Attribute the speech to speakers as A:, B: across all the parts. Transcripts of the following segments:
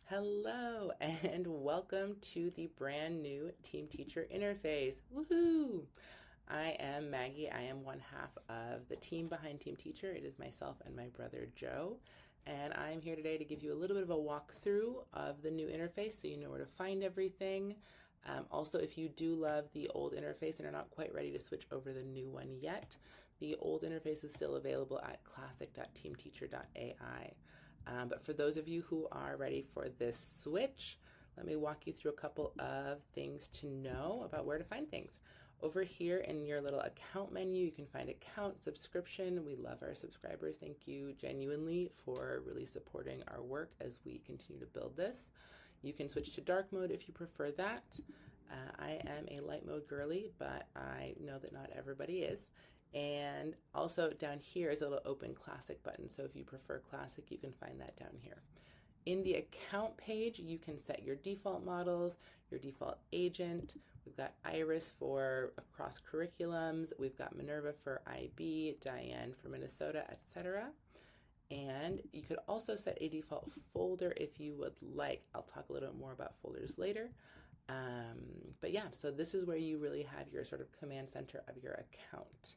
A: Hello and welcome to the brand new TeamTeacher interface. Woohoo! I am Maggie. I am one half of the team behind TeamTeacher. It is myself and my brother Joe. And I'm here today to give you a little bit of a walkthrough of the new interface so you know where to find everything. Also, if you do love the old interface and are not quite ready to switch over the new one yet, the old interface is still available at classic.teamteacher.ai. But for those of you who are ready for this switch, let me walk you through a couple of things to know about where to find things. Over here in your little account menu, you can find account, subscription. We love our subscribers. Thank you genuinely for really supporting our work as we continue to build this. You can switch to dark mode if you prefer that. I am a light mode girly, but I know that not everybody is. And also down here is a little open classic button. So if you prefer classic, you can find that down here. In the account page, you can set your default models, your default agent. We've got Iris for across curriculums. We've got Minerva for IB, Diane for Minnesota, etc. And you could also set a default folder if you would like. I'll talk a little bit more about folders later. But yeah, so this is where you really have your sort of command center of your account.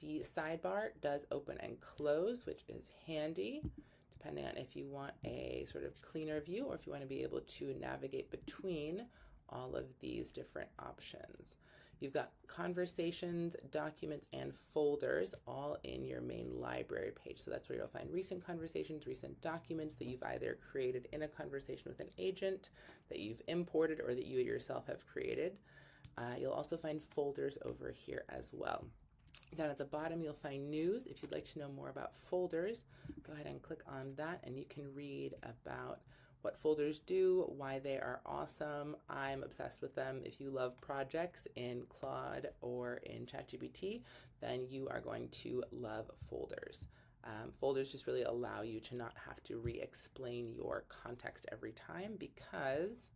A: The sidebar does open and close, which is handy, depending on if you want a sort of cleaner view or if you want to be able to navigate between all of these different options. You've got conversations, documents, and folders all in your main library page. So that's where you'll find recent conversations, recent documents that you've either created in a conversation with an agent, that you've imported, or that you yourself have created. You'll also find folders over here as well. Down at the bottom, you'll find news. If you'd like to know more about folders, go ahead and click on that and you can read about what folders do, why they are awesome. I'm obsessed with them. If you love projects in Claude or in ChatGPT, then you are going to love folders. Folders just really allow you to not have to re-explain your context every time, because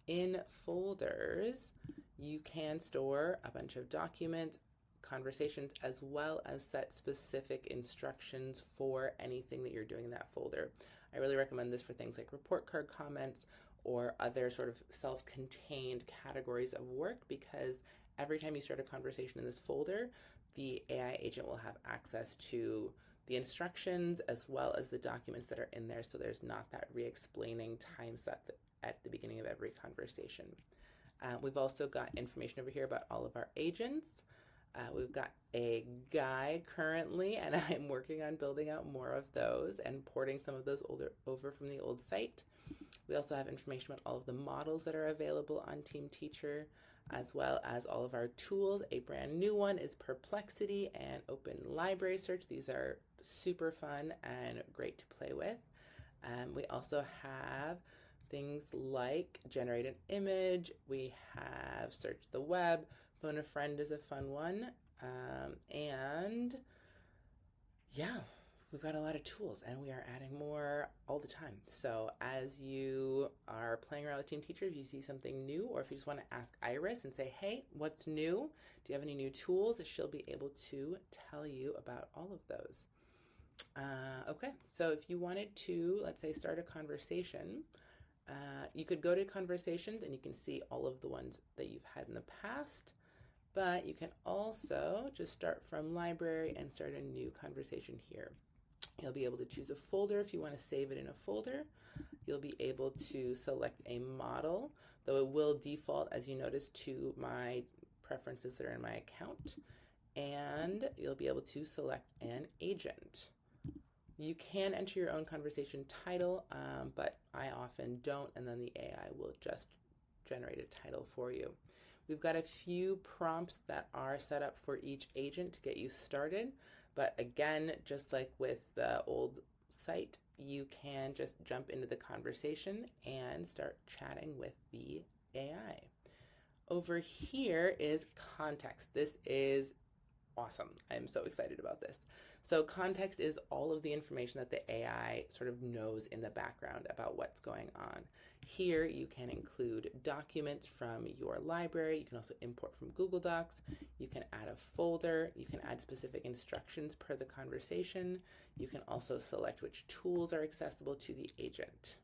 A: in folders, you can store a bunch of documents, conversations, as well as set specific instructions for anything that you're doing in that folder. I really recommend this for things like report card comments or other sort of self-contained categories of work, because every time you start a conversation in this folder, the AI agent will have access to the instructions as well as the documents that are in there, so there's not that re-explaining time set at the beginning of every conversation. We've also got information over here about all of our agents. We've got a guide currently, and I'm working on building out more of those and porting some of those over from the old site. We also have information about all of the models that are available on TeamTeacher, as well as all of our tools. A brand new one is Perplexity and Open Library Search. These are super fun and great to play with. We also have things like generate an image. We have search the web. Phone a friend is a fun one. And yeah, we've got a lot of tools and we are adding more all the time. So as you are playing around with TeamTeacher, if you see something new, or if you just want to ask Iris and say, hey, what's new? Do you have any new tools? She'll be able to tell you about all of those. Okay, so if you wanted to, let's say, start a conversation, you could go to conversations and you can see all of the ones that you've had in the past. But you can also just start from library and start a new conversation here. You'll be able to choose a folder if you want to save it in a folder. You'll be able to select a model, though it will default, as you notice, to my preferences that are in my account. And you'll be able to select an agent. You can enter your own conversation title, but I often don't, and then the AI will just generate a title for you. We've got a few prompts that are set up for each agent to get you started, but again, just like with the old site, you can just jump into the conversation and start chatting with the AI. Over here is context. This is awesome. I'm so excited about this. So context is all of the information that the AI sort of knows in the background about what's going on. Here you can include documents from your library. You can also import from Google Docs. You can add a folder. You can add specific instructions per the conversation. You can also select which tools are accessible to the agent.